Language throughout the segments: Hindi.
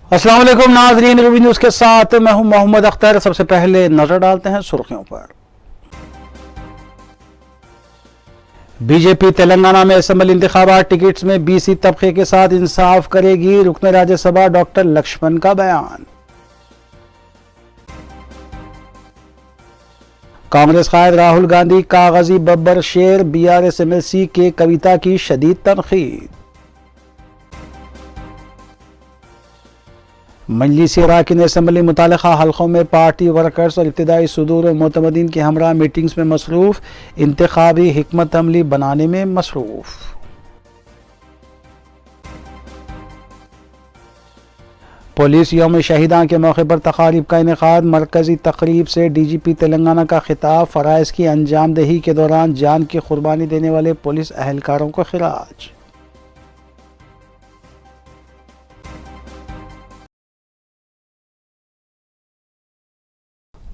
अस्सलाम वालेकुम नाज़रीन, रूबी न्यूज़ के साथ मैं हूं मोहम्मद अख्तर। सबसे पहले नजर डालते हैं सुर्खियों पर। बीजेपी तेलंगाना में असेंबली इंतखाबात टिकट्स में बीसी तबके के साथ इंसाफ करेगी, रुकन राज्यसभा डॉक्टर लक्ष्मण का बयान। कांग्रेस कायद राहुल गांधी कागजी बब्बर शेर, बीआरएस एमएलसी के कविता की शदीद तनकीद। मजलिस अरकान असेंबली मुतालिका हल्कों में पार्टी वर्कर्स और इब्तिदाई सुदूर मोतमदीन के हमरा मीटिंग्स में मसरूफ, इंतखाबी हिकमत अमली बनाने में मसरूफ। पुलिस यौम शहीदा के मौके पर तकारीब का इनेकाद, मरकजी तकरीब से डीजीपी तेलंगाना का खिताब, फ़राइज़ की अंजाम दही के दौरान जान की कुर्बानी देने वाले पुलिस अहलकारों को खिराज।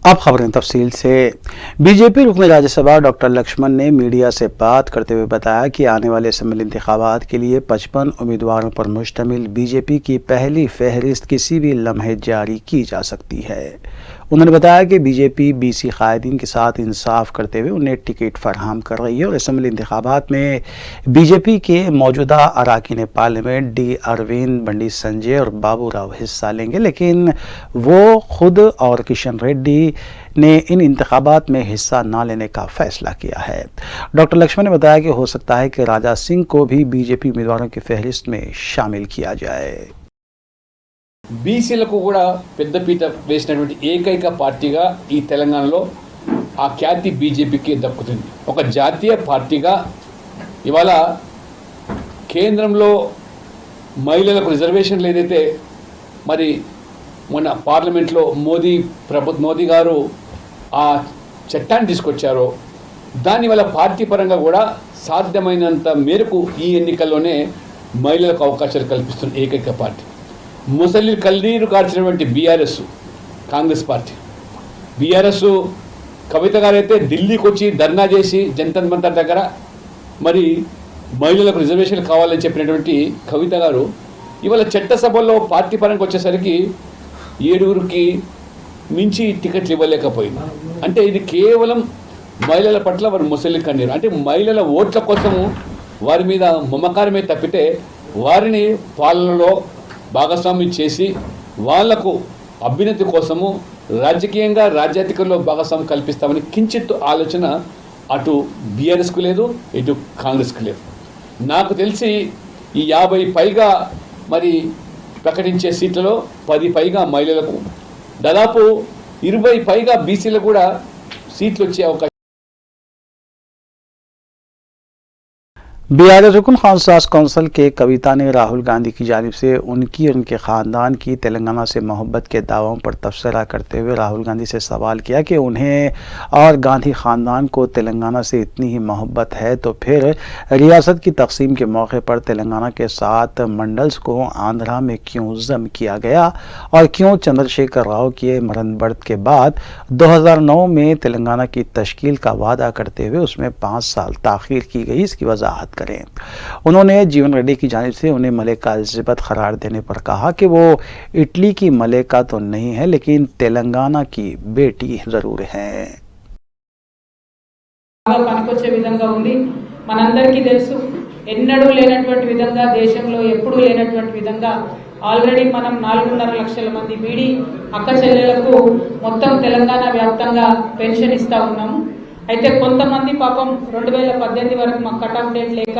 अब खबरें तफसील से। बीजेपी रुकन राज्यसभा डॉक्टर लक्ष्मण ने मीडिया से बात करते हुए बताया कि आने वाले असेंबली इंतखाबात के लिए 55 उम्मीदवारों पर मुश्तमिल बीजेपी की पहली फहरिस्त किसी भी लम्हे जारी की जा सकती है। उन्होंने बताया कि बीजेपी बीसी कायदीन के साथ इंसाफ करते हुए उन्हें टिकट फराहम कर रही है और असेंबली इंतखाबात में बीजेपी के मौजूदा अरकान पार्लियामेंट डी अरविंद, बंडी संजय और बाबू राव हिस्सा लेंगे, लेकिन वो खुद और किशन रेड्डी ने इन इंतखाबात में हिस्सा न लेने का फैसला किया है। डॉक्टर लक्ष्मण ने बताया कि हो सकता है कि राजा सिंह को भी बीजेपी उम्मीदवारों की फहरिस्त में शामिल किया जाए। బీసీలకు కూడా పెద్దపీట వేసినటువంటి ఏకైక పార్టీగా ఈ తెలంగాణలో ఆ ఖ్యాతి బీజేపీకి దక్కుతుంది. ఒక జాతీయ పార్టీగా ఇవాళ కేంద్రంలో మహిళలకు రిజర్వేషన్లు ఏదైతే మరి మొన్న పార్లమెంట్లో మోదీ గారు ఆ చట్టాన్ని తీసుకొచ్చారో దాని వల్ల పార్టీ పరంగా కూడా సాధ్యమైనంత మేరకు ఈ ఎన్నికల్లోనే మహిళలకు అవకాశాలు కల్పిస్తున్న ఏకైక పార్టీ. ముసలి కల్లీరు కార్చినటువంటి బీఆర్ఎస్ కాంగ్రెస్ పార్టీ, బీఆర్ఎస్ కవిత గారైతే ఢిల్లీకి వచ్చి ధర్నా చేసి జనతా మంతర్ దగ్గర మరి మహిళలకు రిజర్వేషన్లు కావాలని చెప్పినటువంటి కవిత గారు ఇవాళ చట్టసభలో పార్టీ పరంగా వచ్చేసరికి 7గురికి మించి టికెట్లు ఇవ్వలేకపోయింది. అంటే ఇది కేవలం మహిళల పట్ల వారి ముసలి కన్నీరు, అంటే మహిళల ఓట్ల కోసము వారి మీద మమకారమే తప్పితే వారిని పాలనలో భాగస్వామ్యం చేసి వాళ్లకు అభ్యున్నతి కోసము రాజకీయంగా రాజ్యాధికారంలో భాగస్వామ్యం కల్పిస్తామని కించిత్ ఆలోచన అటు బీఆర్ఎస్కు లేదు, ఇటు కాంగ్రెస్కు లేదు. నాకు తెలిసి ఈ 50 పైగా మరి ప్రకటించే సీట్లలో 10 పైగా మహిళలకు, దాదాపు 20 పైగా బీసీలకు కూడా సీట్లు వచ్చే అవకాశం. बीआरएस रुकन खानसास कौंसिल के कविता ने राहुल गांधी की जानिब से उनकी और उनके ख़ानदान की तेलंगाना से मोहब्बत के दावों पर तबसरा करते हुए राहुल गांधी से सवाल किया कि उन्हें और गांधी ख़ानदान को तेलंगाना से इतनी ही मोहब्बत है तो फिर रियासत की तकसीम के मौके पर तेलंगाना के 7 मंडल्स को आंध्रा में क्यों ज़म किया गया और क्यों चंद्रशेखर राव के मरण बढ़त के बाद 2009 में तेलंगाना की तश्कील का वादा करते हुए उसमें 5 साल ताख़ीर की गई, इसकी वजाहत करें। उन्होंने जीवन रेड्डी की जानिब से उन्हें मलिका एलिज़ाबेथ करार देने पर कहा कि वो इटली की मलिका तो नहीं है लेकिन तेलंगाना की बेटी जरूर है। పనికొచ్చే విధంగా ఉంది. మనందరికీ తెలుసు, ఎన్నడూ లేనటువంటి విధంగా దేశంలో ఎప్పుడూ లేనటువంటి విధంగా ఆల్రెడీ మనం 4.5 లక్షల మంది బీడీ అక్క చెల్లెలకు మొత్తం తెలంగాణ వ్యాప్తంగా పెన్షన్ ఇస్తా ఉన్నాము. అయితే కొంతమంది పాపం 2018 వరకు మాకు కట్ ఆఫ్ డేట్ లేక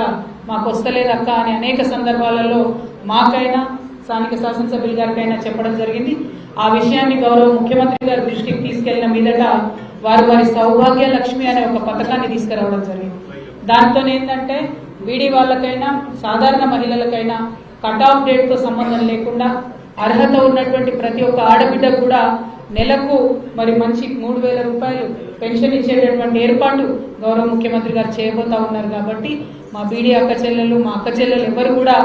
మాకు వస్తలేదక్క అని అనేక సందర్భాలలో మాకైనా స్థానిక శాసనసభ్యుల గారికైనా చెప్పడం జరిగింది. ఆ విషయాన్ని గౌరవ ముఖ్యమంత్రి గారి దృష్టికి తీసుకెళ్లిన మీదట వారి సౌభాగ్య లక్ష్మి అనే ఒక పథకాన్ని తీసుకురావడం జరిగింది. దాంతో ఏంటంటే బీడీ వాళ్ళకైనా సాధారణ మహిళలకైనా కట్ ఆఫ్ డేట్తో సంబంధం లేకుండా అర్హత ఉన్నటువంటి ప్రతి ఒక్క ఆడబిడ్డ కూడా నెలకు మరి మంచి 3000 రూపాయలు పెన్షన్ ఇచ్చేటటువంటి ఏర్పాటు గౌరవ ముఖ్యమంత్రి గారు చేయబోతా ఉన్నారు. కాబట్టి మా బీడీ అక్క చెల్లెలు, మా అక్క చెల్లెలు ఎవరు కూడా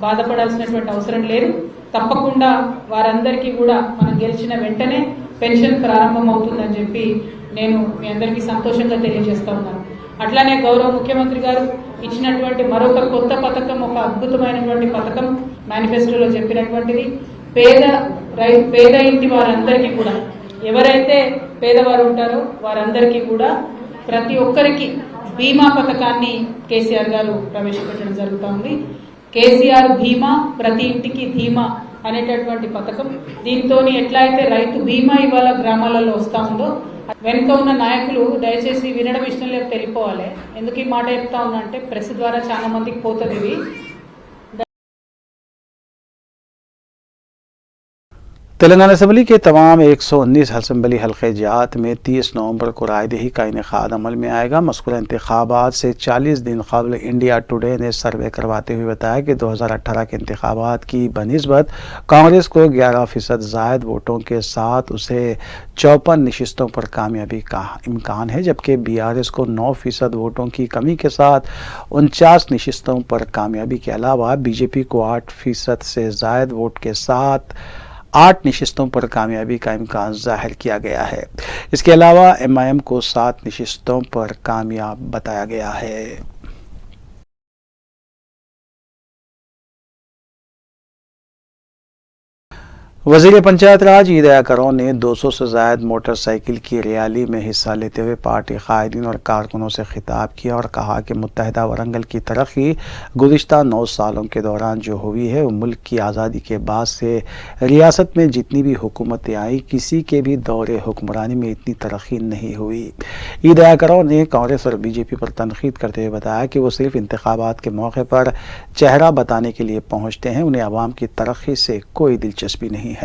బాధపడాల్సినటువంటి అవసరం లేదు. తప్పకుండా వారందరికీ కూడా మనం గెలిచిన వెంటనే పెన్షన్ ప్రారంభం అవుతుందని చెప్పి నేను మీ అందరికీ సంతోషంగా తెలియజేస్తా ఉన్నాను. అట్లానే గౌరవ ముఖ్యమంత్రి గారు ఇచ్చినటువంటి మరొక కొత్త పథకం, ఒక అద్భుతమైనటువంటి పథకం మేనిఫెస్టోలో చెప్పినటువంటిది పేద ఇంటి వారందరికీ కూడా, ఎవరైతే పేదవారు ఉంటారో వారందరికీ కూడా ప్రతి ఒక్కరికి బీమా పథకాన్ని కేసీఆర్ గారు ప్రవేశపెట్టడం జరుగుతుంది. కేసీఆర్ బీమా ప్రతి ఇంటికి ధీమా అనేటటువంటి పథకం. దీంతో ఎట్లా అయితే రైతు బీమా ఇవాళ గ్రామాలలో వస్తూ ఉందో, వెనుక ఉన్న నాయకులు దయచేసి వినడం ఇష్టం లేదు తెలిపోవాలి. ఎందుకు ఈ మాట చెప్తా ఉన్నా అంటే ప్రెస్ ద్వారా చాలా మందికి పోతుంది ఇవి. तेलंगाना असम्बली के तमाम 119 असम्बली हल्के जात में 30 नवंबर को रायदही का इनेकाद अमल में आएगा। मस्कुरा इंतखाबात से 40 दिन कबल इंडिया टुडे ने सर्वे करवाते हुए बताया कि 2018 के इंतखाबात की बनिस्बत कांग्रेस को 11% जायद वोटों के साथ उसे 54 नशिस्तों पर कामयाबी का इम्कान है, जबकि BRS को 9% वोटों की कमी के साथ 49 नशिस्तों पर कामयाबी के अलावा बीजेपी को 8% से जायद वोट के साथ 8 नशिस्तों पर कामयाबी का इम्कान जाहिर किया गया है। इसके अलावा MIM को 7 नशिस्तों पर कामयाब बताया गया है। वज़ीर पंचायत राज ईदया करों ने 200 से ज़ायद मोटरसाइकिल की रैली में हिस्सा लेते हुए पार्टी कायदीन और कारकुनों से खिताब किया और कहा कि मुत्तहिदा वरंगल की तरक्की गुज़िश्ता 9 सालों के दौरान जो हुई है वो मुल्क की आज़ादी के बाद से रियासत में जितनी भी हुकूमतें आई किसी के भी दौरे हुक्मरानी में इतनी तरक्की नहीं हुई। ईदया करों ने कांग्रेस और BJP पर तनकीद करते हुए बताया कि वो सिर्फ इंतखाबात के मौके पर चेहरा बताने के लिए पहुँचते हैं, उन्हें अवाम की तरक्की से कोई दिलचस्पी नहीं है।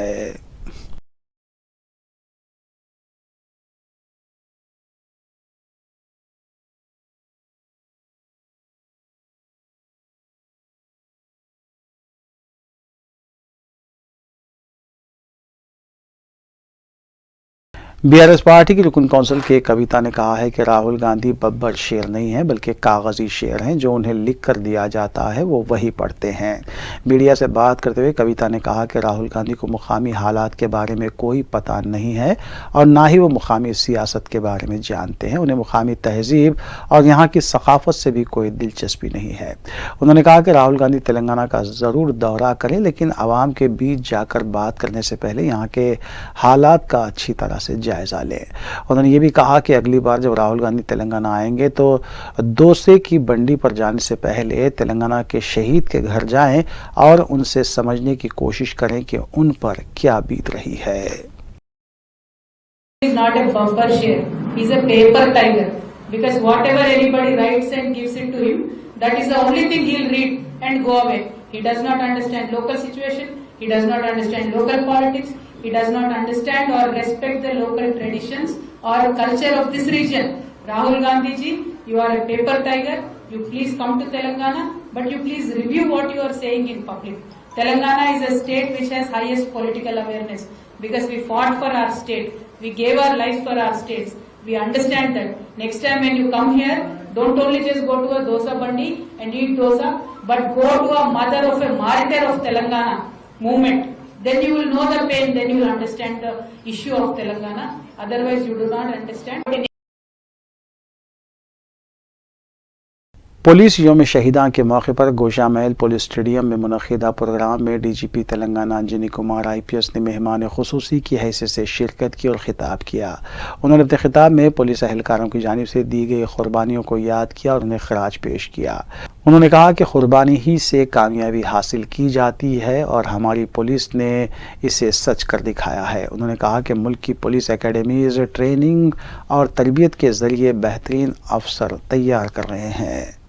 BRS पार्टी की रुकन कौंसिल के कविता ने कहा है कि राहुल गांधी बब्बर शेर नहीं है बल्कि कागजी शेर हैं, जो उन्हें लिख कर दिया जाता है वो वही पढ़ते हैं। मीडिया से बात करते हुए कविता ने कहा कि राहुल गांधी को मुकामी हालात के बारे में कोई पता नहीं है और ना ही वो मुकामी सियासत के बारे में जानते हैं। उन्हें मुकामी तहजीब और यहाँ की सकाफत से भी कोई दिलचस्पी नहीं है। उन्होंने कहा कि राहुल गांधी तेलंगाना का ज़रूर दौरा करें, लेकिन आवाम के बीच जाकर बात करने से पहले यहाँ के हालात का अच्छी तरह से जायजा लें। उन्होंने ये भी कहा कि अगली बार जब राहुल गांधी तेलंगाना आएंगे तो दोसे की बंडी पर जाने से पहले तेलंगाना के शहीद के घर जाएं और उनसे समझने की कोशिश करें कि उन पर क्या बीत रही है। He is not a bumper share. He is a paper tiger. Because whatever anybody writes and gives it to him, that is the only thing he will read and go away. He does not understand local situation. He does not understand local politics. He does not understand or respect the local traditions or culture of this region. Rahul Gandhi ji, you are a paper tiger. You please come to Telangana, but you please review what you are saying in public. Telangana is a state which has highest political awareness because we fought for our state. We gave our lives for our states. We understand that. Next time when you come here, don't only just go to a dosa bandi and eat dosa, but go to a mother of a martyr of Telangana movement. Then you will know the pain, then you will understand the issue of Telangana. Otherwise you do not understand. Police यौम शहीदा के मौके पर गोशा महल पुलिस स्टेडियम में मुनक़िदा प्रोग्राम में DGP तेलंगाना अंजनी कुमार IPS ने मेहमान खुसूसी की हैसियत से शिरकत की और ख़िताब किया। उन्होंने अपने ख़िताब में पुलिस अहलकारों की जानिब से दी गई क़ुरबानियों को याद किया और उन्हें ख़राज पेश किया। उन्होंने कहा कि क़ुरबानी ही से कामयाबी हासिल की जाती है और हमारी पुलिस ने इसे सच कर दिखाया है। उन्होंने कहा कि मुल्क की पुलिस एकेडमीज़ ट्रेनिंग और तरबियत के ज़रिए बेहतरीन अफसर तैयार कर रहे हैं।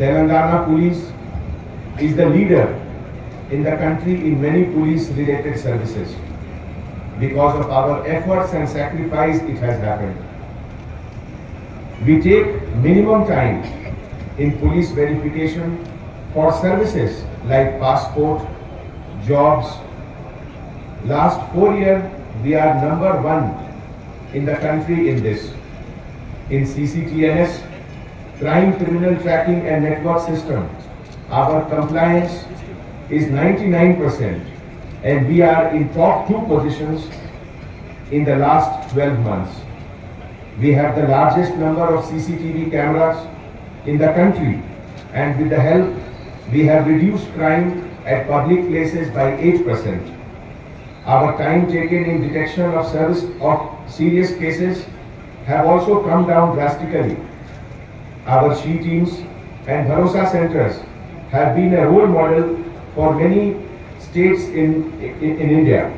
Telangana police is the leader in the country in many police related services. Because of our efforts and sacrifice, it has happened. We take minimum time in police verification for services like passport, jobs. Last 4 years, we are number 1 in the country in this. In CCTNS, crime criminal tracking and network system, our compliance is 99% and we are in top 2 positions in the last 12 months. We have the largest number of CCTV cameras in the country and with the help we have reduced crime at public places by 8%. Our time taken in detection of serious cases have also come down drastically. Our SHE teams and Bharosa centers have been a role model for many states in India.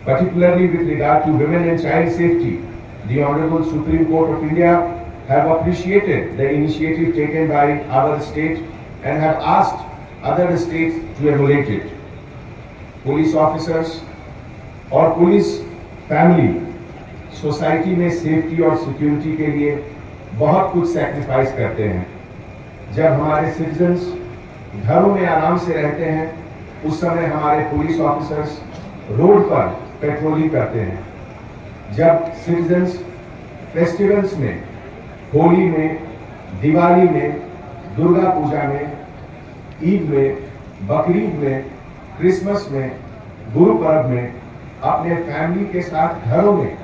Particularly with regard to women and child safety, the Honorable Supreme Court of India have appreciated the initiative taken by our state and have asked other states to emulate it. Police officers और पुलिस फैमिली सोसाइटी में सेफ्टी और सिक्योरिटी के लिए बहुत कुछ सैक्रिफाइस करते हैं। जब हमारे सिटीजन्स घरों में आराम से रहते हैं, उस समय हमारे पुलिस ऑफिसर्स रोड पर पेट्रोलिंग करते हैं। जब सिटीजन्स फेस्टिवल्स में, होली में, दिवाली में, दुर्गा पूजा में, ईद में, बकरीद में, क्रिसमस में, गुरु पर्व में अपने फैमिली के साथ घरों में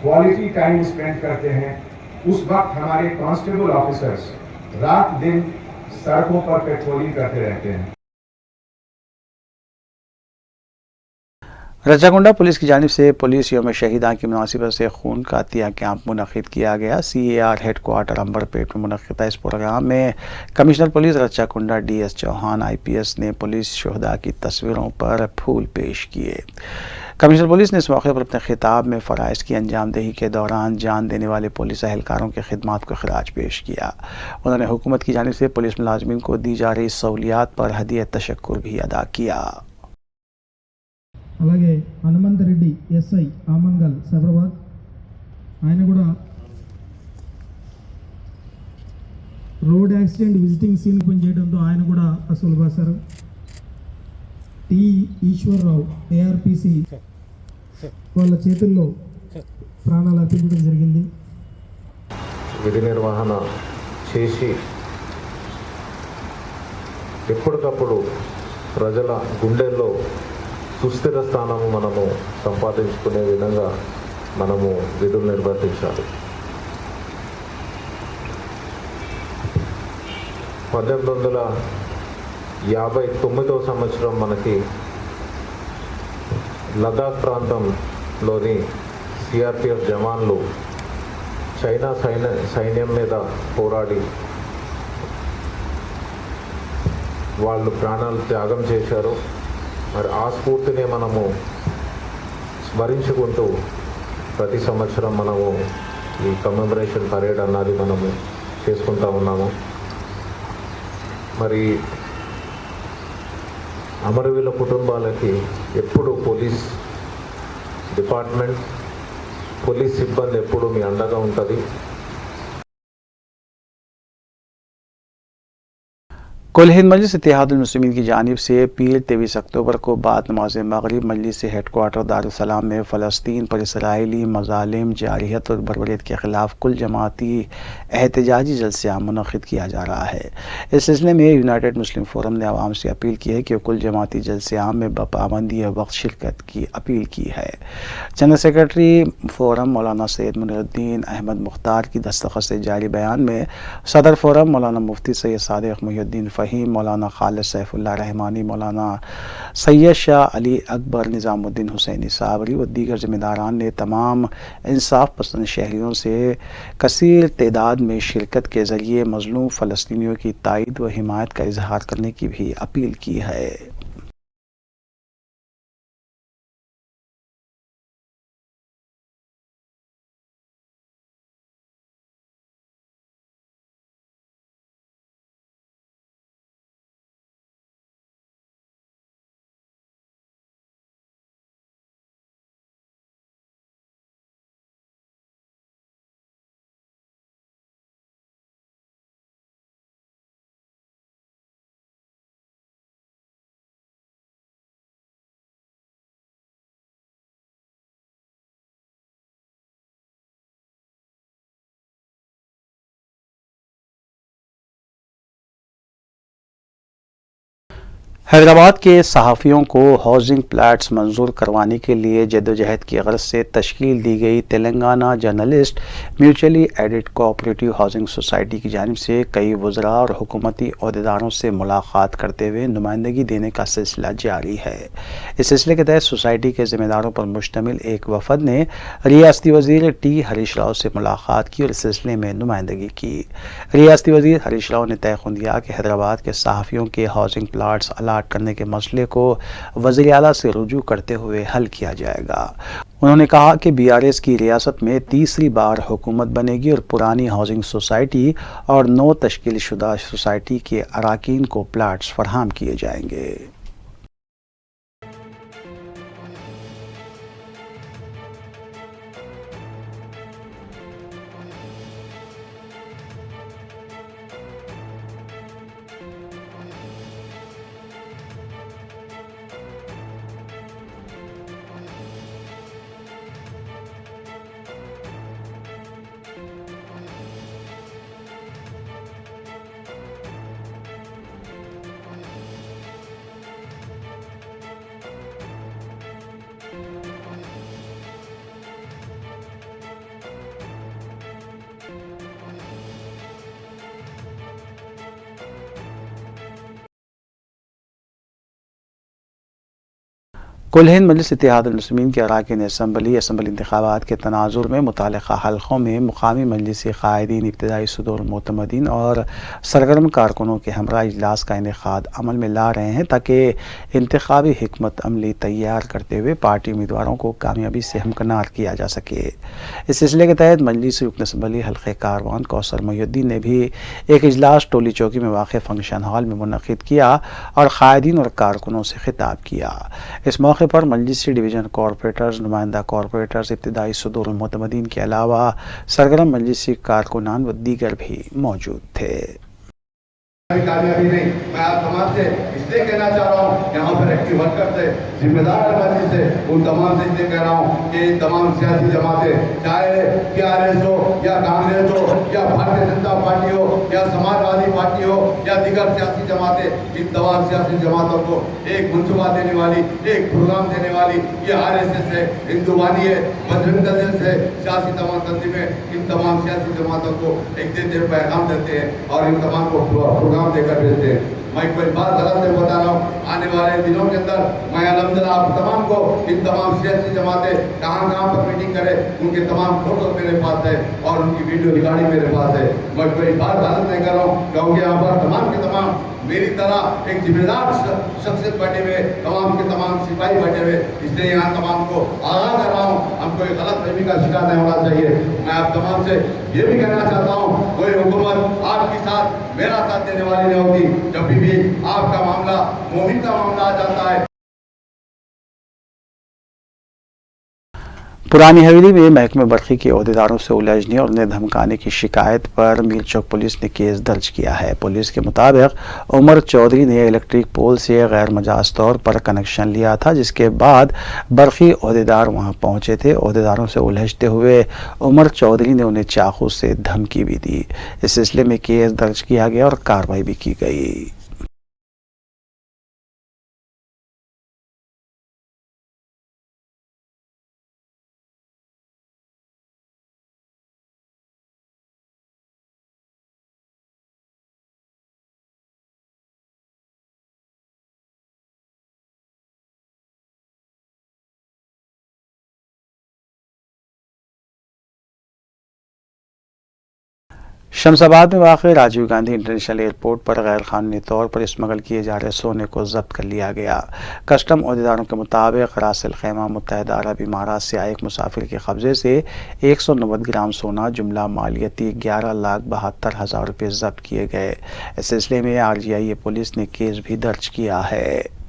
क्वालिटी टाइम स्पेंड करते हैं, उस वक्त हमारे कांस्टेबल ऑफिसर्स रात दिन सड़कों पर पेट्रोलिंग करते रहते हैं। रजागुंडा पुलिस की जानिब से पुलिस यौम शहीदा की मुनासिबत से खून का अतिया कैंप मुनक़िद किया गया। CAR हेडक्वार्टर अंबरपेट में मुनक़िदा इस प्रोग्राम में commissioner police Rachakonda DS Chauhan IPS ने पुलिस शहदा की तस्वीरों पर फूल पेश किए। कमिश्नर पुलिस ने इस मौके पर अपने खिताब में फ़राइज़ की अंजामदेही के दौरान जान देने वाले पुलिस एहलकारों की खिदमत को खराज पेश किया। उन्होंने हुकूमत की जानिब से पुलिस मुलाजमीन को दी जा रही सहूलियात पर हदीय तशक्कुर भी अदा किया। అలాగే హనుమంత్ రెడ్డి SI ఆమన్గల్ సైబరాబాద్, ఆయన కూడా రోడ్ యాక్సిడెంట్ విజిటింగ్ సీన్ పనిచేయడంతో ఆయన కూడా అసలు బాసారు. టి ఈశ్వరరావు ARPC వాళ్ళ చేతుల్లో ప్రాణాలు అర్పించడం జరిగింది. విధి నిర్వహణ చేసి ఎప్పటికప్పుడు ప్రజల గుండెల్లో సుస్థిర స్థానము మనము సంపాదించుకునే విధంగా మనము విధులు నిర్వర్తించాలి. 1859వ సంవత్సరం మనకి లదాఖ్ ప్రాంతంలోని CRPF జవాన్లు చైనా సైన్యం మీద పోరాడి వాళ్ళు ప్రాణాలు త్యాగం చేశారు. మరి ఆ స్ఫూర్తిని మనము స్మరించుకుంటూ ప్రతి సంవత్సరం మనము ఈ కమెమరేషన్ పరేడ్ అన్నది మనము చేసుకుంటూ ఉన్నాము. మరి అమరవీరుల కుటుంబాలకి ఎప్పుడు పోలీస్ డిపార్ట్మెంట్, పోలీస్ సిబ్బంది ఎప్పుడు మీ అండగా ఉంటుంది. कुल हिंद मजलिस इत्तेहादुल मुस्लिमीन की जानिब से पीर 23 अक्टूबर को बाद नमाज मगरिब मजलिस हेडक्वार्टर दारुस्सलाम में फ़लस्तीन पर इसराइली मज़ालिम, जारहियत और बर्बरियत के ख़िलाफ़ कुल जमाती एहतजाजी जलसे आम मुनक़िद किया जा रहा है। इस सिलसिले में यूनाइटेड मुस्लिम फ़ोरम ने आवाम से अपील की है कि कुल जमाती जलसे आम में बपाबंदी वक्त शिरकत की अपील की है। जनरल सेक्रेटरी फ़ोरम मौलाना सैयद मुनीरुद्दीन अहमद मुख्तार की दस्तखत से जारी बयान में सदर फ़ोरम मौलाना मुफ्ती सैयद सादिक मुहिउद्दीन फ़हीम, मौलाना खालिद सैफुल्लाह रहमानी, मौलाना सैयद शाह अली अकबर, निज़ामुद्दीन हुसैनी साबरी व दीगर ज़िम्मेदारान ने तमाम इंसाफ पसंद शहरियों से कसीर तादाद में शिरकत के ज़रिए मज़लूम फ़लस्तीनियों की तायद व हिमायत का इजहार करने की भी अपील की है। हैदराबाद के सहाफ़ियों को हाउसिंग प्लाट्स मंजूर करवाने के लिए जद्दोजहद की गर्ज से तश्कील दी गई Telangana journalist mutually aided cooperative housing society की जानिब से कई वज़रा और हुकूमती अहदेदारों से मुलाकात करते हुए नुमाइंदगी देने का सिलसिला जारी है। इस सिलसिले के तहत सोसाइटी के ज़िम्मेदारों पर मुश्तमिल एक वफद ने रियासती वज़ीर टी हरीश राव से मुलाकात की और इस सिलसिले में नुमाइंदगी की। रियासती वज़ीर हरीश राव ने तयक़ुन दिया कि हैदराबाद के सहाफ़ियों के हाउसिंग प्लाट्स करने के मसले को वज़ीर आला से रुजू करते हुए हल किया जाएगा। उन्होंने कहा कि बीआरएस की रियासत में तीसरी बार हुकूमत बनेगी और पुरानी हाउसिंग सोसाइटी और नौ तश्कील शुदा सोसाइटी के अराकीन को प्लाट्स फराहम किए जाएंगे। कुल हिंद मजलिस इत्तेहादुल मुस्लिमीन के अराकीन असम्बली इंतखाबात के तनाजुर में मुतालिका हल्कों में मुकामी मजलिसी कायदीन, इब्तदाई सदूर मोतमदीन और सरगर्म कारकुनों के हमरा इजलास का इनेकाद अमल में ला रहे हैं ताकि इंतखाबी हिकमत अमली तैयार करते हुए पार्टी उम्मीदवारों को कामयाबी से हमकनार किया जा सके। इस सिलसिले के तहत मजलिसी रुकन असम्बली हल्के कारवान कौसर मोहिउद्दीन ने भी एक इजलास टोली चौकी में वाक़ फंक्शन हॉल में मुनक़िद किया और कायदीन और कारकुनों से खिताब किया। इस मौके पर मजलिसी डिवीजन कॉरपोरेटर्स, नुमाइंदा कॉरपोरेटर्स, इब्तिदाई सदूर मोतमदीन के अलावा सरगर्म मजलिसी कारकुनान व दीगर भी मौजूद थे। कामयाबी नहीं, मैं आप तमाम से इसलिए कहना चाह रहा हूँ, यहाँ पर एक्टिव वर्कर से, जिम्मेदार मजलिस से, उन तमाम से इसलिए कह रहा हूँ कि तमाम सियासी जमातें, चाहे TRS हो या कांग्रेस हो या भारतीय जनता पार्टी हो या समाजवादी पार्टी हो या दीगर सियासी जमातें, इन तमाम सियासी जमातों को एक मंसूबा देने वाली, एक प्रोग्राम देने वाली ये RSS है, हिंदुवानी है, बजरंग दल से सियासी तमाम तंजीमें इन तमाम सियासी जमातों को एक देते पैगाम देते हैं और इन तमाम को प्रोग्राम देकर भेजते हैं। मैं कोई बात गलत नहीं बता रहा हूँ, आने वाले दिनों के अंदर मैं अल्हम्दुलिल्लाह आप तमाम को इन तमाम सियासी जमातें कहाँ पर मीटिंग करें, उनके तमाम फोटो मेरे पास है और उनकी वीडियो रिकॉर्डिंग मेरे पास है। मैं कोई बात गलत नहीं कर रहा हूँ, क्योंकि यहाँ पर तमाम के तमाम मेरी तरह एक जिम्मेदार शख्सियत बैठे हुए, तमाम के तमाम सिपाही बैठे हुए, इसलिए यहाँ तमाम को आगाह कर रहा हूँ, हमको एक गलत फहमी का शिकार नहीं होना चाहिए। मैं आप तमाम से ये भी कहना चाहता हूँ, कोई हुकूमत आपके साथ मेरा साथ देने वाली नहीं होती। जब भी आपका मामला मोमिन का मामला आ जाता है। पुरानी हवेली में महकमे बरकी के अहदेदारों से उलझने और उन्हें धमकाने की शिकायत पर मीरचौक पुलिस ने केस दर्ज किया है। पुलिस के मुताबिक उमर चौधरी ने इलेक्ट्रिक पोल से गैर मजाज तौर पर कनेक्शन लिया था, जिसके बाद बरकी अहदेदार वहां पहुंचे थे। अहदेदारों से उलझते हुए उमर चौधरी ने उन्हें चाकू से धमकी भी दी। इस सिलसिले में केस दर्ज किया गया और कार्रवाई भी की गई। शमशाबाद में वाक़ राजीव गांधी इंटरनेशनल एयरपोर्ट पर गैर कानूनी तौर पर स्मगल किए जा रहे सोने को जब्त कर लिया गया। कस्टम अहदेदारों के मुताबिक रासिल खैमा मुत्तहिदा अरब इमारात से आए एक मुसाफिर के कब्जे से 190 ग्राम सोना जुमला मालियती 11,72,000 रुपये जब्त किए गए। इस सिलसिले में RGI पुलिस ने केस भी दर्ज किया है।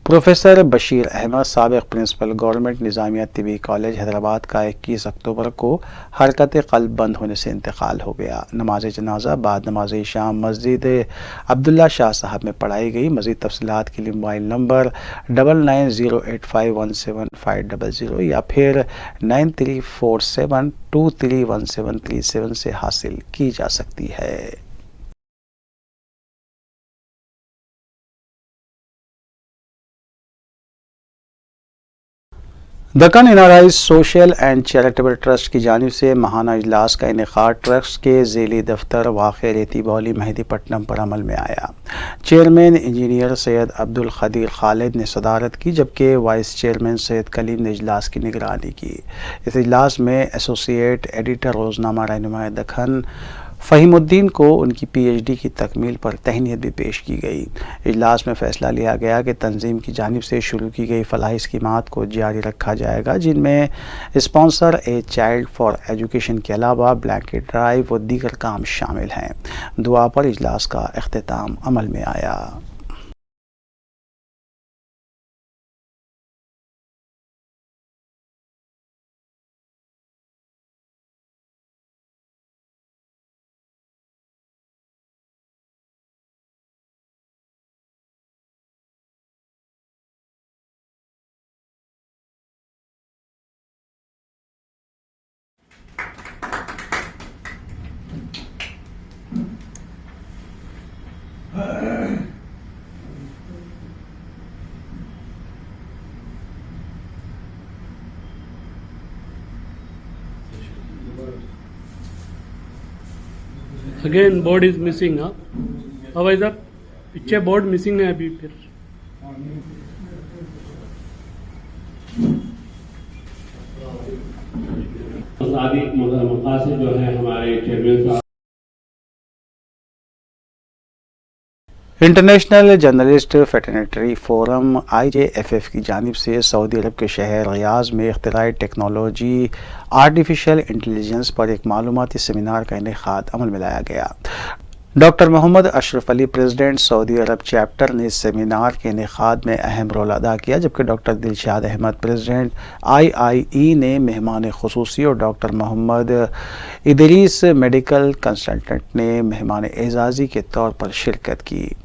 प्रोफेसर बशीर अहमद साबिक principal government Nizamia Tibbi college Hyderabad का 21 अक्टूबर को हरकत कल्ब बंद होने से इंतकाल हो गया। नमाज जनाजा बाद नमाज शाम मस्जिद अब्दुल्ला शाह साहब में पढ़ाई गई। मज़ीद तफसीलात के लिए मोबाइल नंबर 9908517500 या फिर 9347231737 से हासिल की जा सकती है। Deccan NRIs social and charitable trust की जानिब से माहाना इजलास का इनेकाद ट्रस्ट के ज़ेली दफ्तर वाक़ रेती बौली मेहदीपट्टनम पर अमल में आया। चेयरमैन इंजीनियर सैयद अब्दुल क़दीर खालिद ने सदारत की, जबकि वाइस चेयरमैन सैयद कलीम ने इजलास की निगरानी की। इस इजलास में एसोसिएट एडिटर रोज़नामा रहनुमा दक्कन फ़हीमुद्दीन को उनकी PhD की तकमील पर तहनीत भी पेश की गई। इजलास में फ़ैसला लिया गया कि तंजीम की जानिब से शुरू की गई फलाही स्कीमात को जारी रखा जाएगा, जिनमें sponsor a child for education के अलावा ब्लैंकेट ड्राइव व दीगर काम शामिल हैं। दुआ पर इजलास का अख्तिताम अमल में आया। Again board is missing. हाँ अब इधर पीछे बोर्ड मिसिंग है अभी। फिर मकासद जो है हमारे चेयरमैन साहब international journalist fraternity forum IJFF की जानिब से सऊदी अरब के शहर रियाज में इख्तिराई टेक्नोलॉजी आर्टिफिशियल इंटेलिजेंस पर एक मालूमाती सेमिनार का इनेकाद अमल में लाया गया। Doctor Mohammad Ashraf Ali president Saudi Arab chapter ने इस सेमिनार के इनेकाद में अहम रोल अदा किया, जबकि doctor Dilshad Ahmed president IIE ने मेहमान खुसूसी और doctor Mohammed Idris medical consultant ने मेहमान एजाज़ी के तौर पर शिरकत की।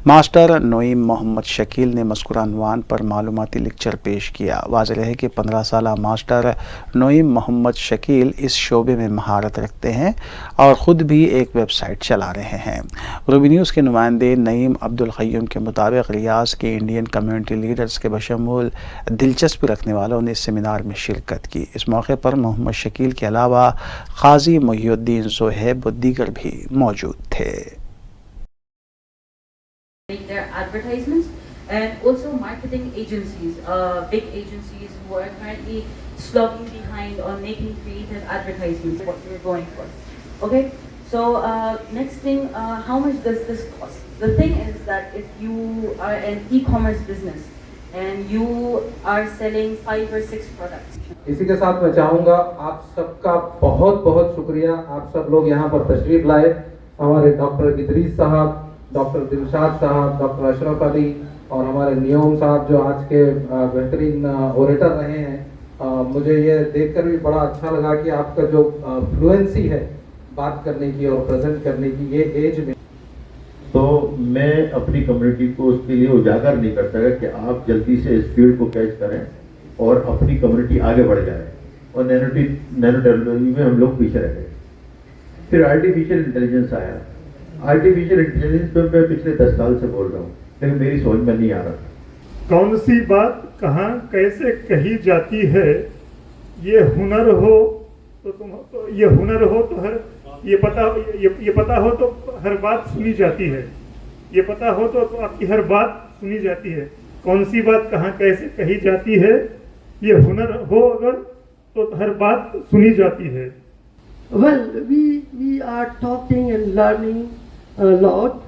मास्टर नोईम मोहम्मद शकील ने मज़कूर अनवान पर मालूमाती लेक्चर पेश किया। वाज़ेह है कि 15 साला मास्टर नोईम मोहम्मद शकील इस शोबे में महारत रखते हैं और ख़ुद भी एक वेबसाइट चला रहे हैं। रूबी न्यूज़ के नुमाइंदे नईम अब्दुल क़य्यूम के मुताबिक रियाज के इंडियन कम्युनिटी लीडर्स के बशमूल दिलचस्पी रखने वालों ने इस सेमिनार में शिरकत की। इस मौके पर मोहम्मद शकील के अलावा क़ाज़ी मुहियुद्दीन ज़ोहैब व दीगर भी मौजूद थे। Their advertisements and also marketing agencies, big agencies who are currently slogging behind on making creative advertisements. What we're going for, okay? So next thing, how much does this cost? The thing is that if you are an e-commerce business and you are selling 5 or 6 products. इसी के साथ मैं चाहूँगा आप सबका बहुत बहुत शुक्रिया, आप सब लोग यहाँ पर तशरीफ लाए। हमारे डॉक्टर इदरीस साहब, डॉक्टर दिलशाद साहब, डॉक्टर अशरफ अली और हमारे नियोम साहब जो आज के बेहतरीन ओरेटर रहे हैं। मुझे ये देखकर भी बड़ा अच्छा लगा कि आपका जो फ्लुएंसी है बात करने की और प्रेजेंट करने की ये एज में, तो मैं अपनी कम्युनिटी को उसके लिए उजागर नहीं कर सका कि आप जल्दी से इस फील्ड को कैच करें और अपनी कम्युनिटी आगे बढ़ जाए। और नैनो टेक्नोलॉजी में हम लोग पीछे रह गए। फिर आर्टिफिशियल इंटेलिजेंस आया। आर्टिफिशियल इंटेलिजेंस पे मैं पिछले 10 साल से बोल रहा हूँ, लेकिन मेरी समझ में नहीं आ रहा था कौन सी बात कहाँ कैसे कही जाती है। ये हुनर हो तो ये हुनर हो तो हर ये पता हो तो हर बात सुनी जाती है। ये पता हो तो आपकी हर बात सुनी जाती है। कौन सी बात कहाँ कैसे कही जाती है। ये हुनर हो अगर तो हर बात सुनी जाती है। Well, we are talking and learning a lot,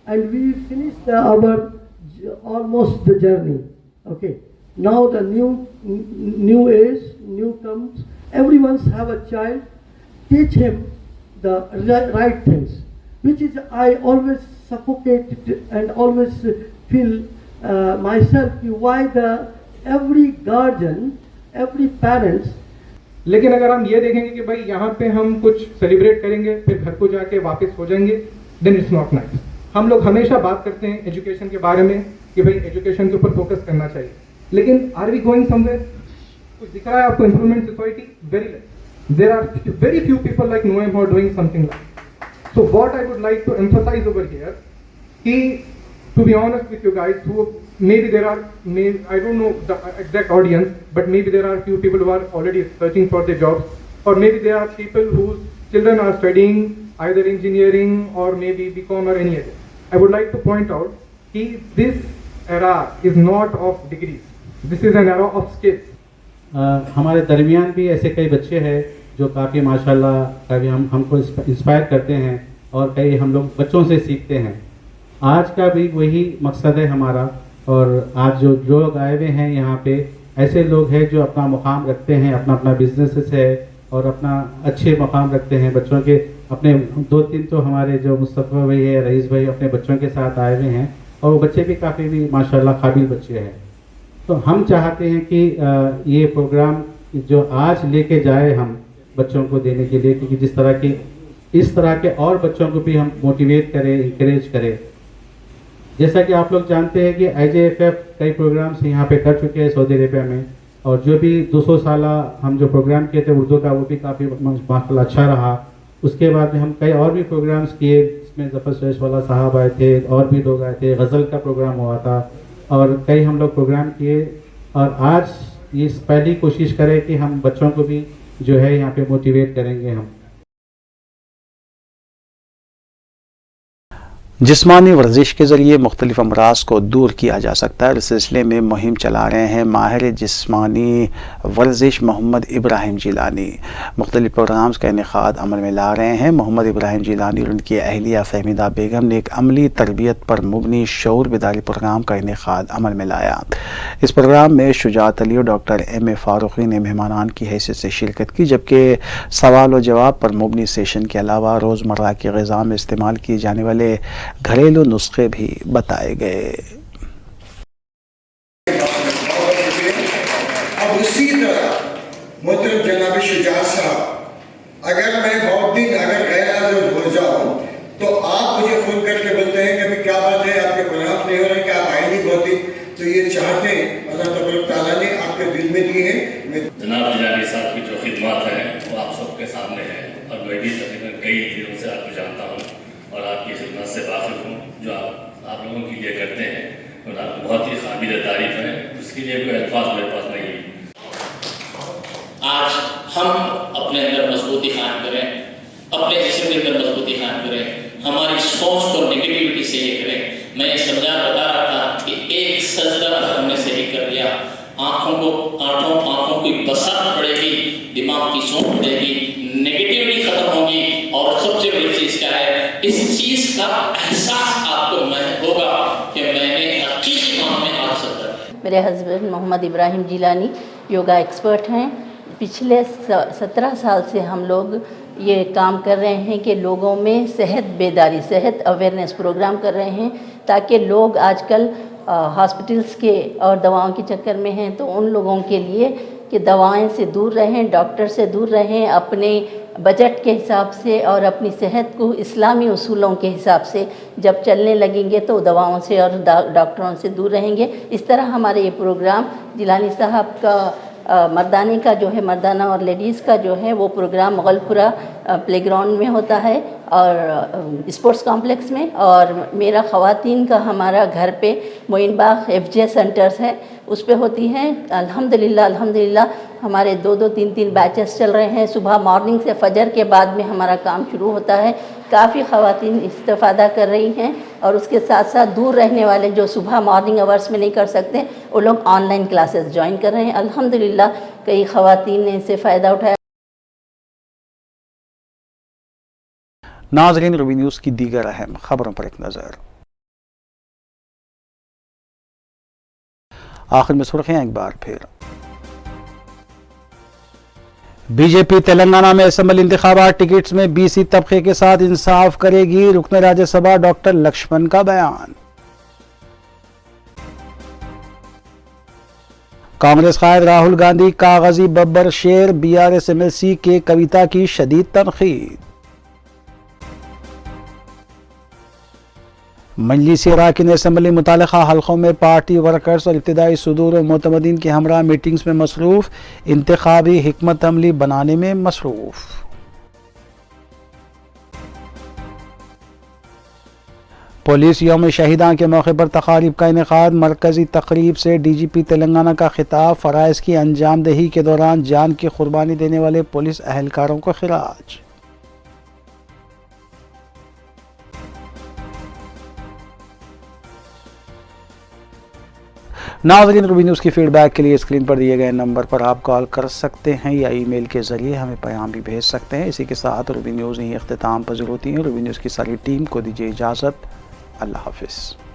and we finished our almost the journey. Okay, now the new age, new comes. Everyone's have a child. Teach him the right things, which is I always suffocate and always feel myself why every guardian, every parents. लेकिन अगर हम ये देखेंगे कि भाई यहाँ पे हम कुछ सेलिब्रेट करेंगे फिर घर को जाके वापस हो जाएंगे, देन इट्स नॉट नाइस. हम लोग हमेशा बात करते हैं एजुकेशन के बारे में कि भाई एजुकेशन के ऊपर फोकस करना चाहिए, लेकिन आर वी गोइंग समवेयर? कुछ दिख रहा है आपको improvement society? Very less. There are very few people like नोएम who are doing something like. So what I would like to emphasise over here कि to be honest with you guys, who maybe there are, I don't know the exact audience, but maybe there are few people who are already searching for their jobs, or maybe there are people whose children are studying either engineering or maybe BCom or any other. I would like to point out that this era is not of degrees. This is an era of skills. हमारे दरमियान भी ऐसे कई बच्चे हैं जो काफ़ी माशाल्लाह कभी हमको इंस्पायर करते हैं और कई हम लोग बच्चों से सीखते हैं. आज का भी वही मकसद है हमारा, और आज जो लोग आए हुए हैं यहाँ पे ऐसे लोग हैं जो अपना मुकाम रखते हैं, अपना अपना बिजनेस है और अपना अच्छे मुकाम रखते हैं बच्चों के. अपने 2-3 तो हमारे जो मुस्तफ़ा भाई है, रईस भाई अपने बच्चों के साथ आए हुए हैं और वो बच्चे भी काफ़ी भी माशाल्लाह काबिल बच्चे हैं. तो हम चाहते हैं कि ये प्रोग्राम जो आज लेके जाए हम बच्चों को देने के लिए, क्योंकि जिस तरह की इस तरह के और बच्चों को भी हम मोटिवेट करें, इंकरेज करें. जैसा कि आप लोग जानते हैं कि IJFF कई प्रोग्राम्स यहाँ पे कर चुके हैं सऊदी अरेबिया में, और जो भी 200 साल हम जो प्रोग्राम किए थे उर्दू का वो भी काफ़ी माशाल्लाह अच्छा रहा. उसके बाद में हम कई और भी प्रोग्राम्स किए, जिसमें जफर शेष वाला साहब आए थे और भी लोग आए थे, गज़ल का प्रोग्राम हुआ था और कई हम लोग प्रोग्राम किए. और आज ये पहली कोशिश करें कि हम बच्चों को भी जो है यहाँ पे मोटिवेट करेंगे. हम जिस्मानी वर्जिश के ज़रिए मुख्तलिफ अमराज को दूर किया जा सकता है, इस सिलसिले में मुहिम चला रहे हैं माहिर जिस्मानी वर्जिश मोहम्मद इब्राहिम जिलानी. मुख्तलिफ प्रोग्राम्स का इनेकाद अमल में ला रहे हैं. मोहम्मद इब्राहिम जिलानी और उनकी अहलिया फहमीदा बेगम ने एक अमली तरबियत पर मुबनी शऊर बेदारी प्रोग्राम का इनेकाद अमल में लाया. इस प्रोग्राम में शुजात अली और डॉक्टर M.A. फारूकी ने मेहमानान की हैसियत से शिरकत की, जबकि सवाल व जवाब पर मुबनी सेशन के अलावा रोज़मर्रा की ग़िज़ा में इस्तेमाल किए जाने वाले घरेलू नुस्खे भी बताए गए. अब उसी तरह मोहतरम जनाब शुजात साहब, अगर मैं बहुत दिन अगर गैर हाजिर हो जाऊं तो आप मुझे फोन करके बोलते हैं कि अभी क्या बात है, आपके प्रोग्राम नहीं हो रहे, क्या आप आए नहीं बहुत दिन. तो ये चाहते हैं अल्लाह तबारक तआला ने आपके दिल में दी है. जनाब जिलानी साहब की जो खिदमत है वो आप सबके सामने है, और मैं भी तकरीबन कई दिनों से आपको जानता हूँ और आपकी खिदमत से वाकिफ हूँ. जो आप लोगों के लिए करते हैं और आप बहुत ही काबिल तारीफ हैं, उसके लिए कोई अल्फाज मेरे पास नहीं है. आज हम अपने अंदर मजबूती कायम करें, अपने जिस्म के अंदर मजबूती कायम करें, हमारी सोच को नेगेटिविटी से ही करें. मैं ये समझा बता रहा था कि एक सजदा हमने सही कर लिया, आँखों की बसात पड़ेगी, दिमाग की सोच बढ़ेगी, नेगेटिविटी खत्म होगी, और सबसे बड़ी चीज क्या है, इस चीज का एहसास आपको होगा कि मैंने हकीकी माम में आप सकता. मेरे हस्बैंड मोहम्मद इब्राहिम जिलानी योगा एक्सपर्ट हैं. पिछले 17 साल से हम लोग ये काम कर रहे हैं कि लोगों में सेहत बेदारी, सेहत अवेयरनेस प्रोग्राम कर रहे हैं, ताकि लोग आजकल हॉस्पिटल्स के और दवाओं के चक्कर में हैं, तो उन लोगों के लिए कि दवाएं से दूर रहें, डॉक्टर से दूर रहें, अपने बजट के हिसाब से और अपनी सेहत को इस्लामी उसूलों के हिसाब से जब चलने लगेंगे तो दवाओं से और डॉक्टरों से दूर रहेंगे. इस तरह हमारे ये प्रोग्राम जिलानी साहब का मर्दाने का जो है, मर्दाना और लेडीज़ का जो है वो प्रोग्राम मुगलपुरा प्लेग्राउंड में होता है और स्पोर्ट्स कॉम्प्लेक्स में, और मेरा ख़वातीन का हमारा घर पे मोइनबाग FJ सेंटर्स है उस पे होती हैं. अल्हम्दुलिल्लाह हमारे 2-2, 3-3 बैचेस चल रहे हैं. सुबह मॉर्निंग से फजर के बाद में हमारा काम शुरू होता है. काफ़ी ख़वातीन इस्तेफ़ादा कर रही हैं, और उसके साथ साथ दूर रहने वाले जो सुबह मॉर्निंग आवर्स में नहीं कर सकते वो लोग ऑनलाइन क्लासेस ज्वाइन कर रहे हैं. अल्हम्दुलिल्लाह कई ख़वातीन ने इससे फ़ायदा उठाया. नाज़रीन, रूबी न्यूज़ की दीगर अहम खबरों पर एक नज़र. आखिर में सुर्खियां एक बार फिर. बीजेपी तेलंगाना में असम्बली इंतखाबात टिकट्स में BC तबके के साथ इंसाफ करेगी, रुकन राज्यसभा डॉक्टर लक्ष्मण का बयान. कांग्रेस कायद राहुल गांधी कागजी बब्बर शेर, BRS MLC के कविता की शदीद तनकीद। मजलिस अरकान असम्बली मुतालिका हल्कों में पार्टी वर्कर्स और इब्तदाई सुदूर और मोतमदीन के हमरा मीटिंग्स में मसरूफ़, इंतखाबी हिकमत अमली बनाने में मसरूफ़। पुलिस यौम शहीदा के मौके पर तकारीब का इनेकाद, मरकजी तकरीब से DGP तेलंगाना का खिताब, फ़राइज़ की अंजाम दही के दौरान जान की कुर्बानी देने वाले पुलिस अहलकारों को खिराज। नाज़रीन, रूबी न्यूज़ की फीडबैक के लिए स्क्रीन पर दिए गए नंबर पर आप कॉल कर सकते हैं या ईमेल के ज़रिए हमें पैगाम भी भेज सकते हैं। इसी के साथ रूबी न्यूज़ यहीं इख्तिताम पज़ीर होती है। रूबी न्यूज़ की सारी टीम को दीजिए इजाज़त। अल्लाह हाफ़िज़।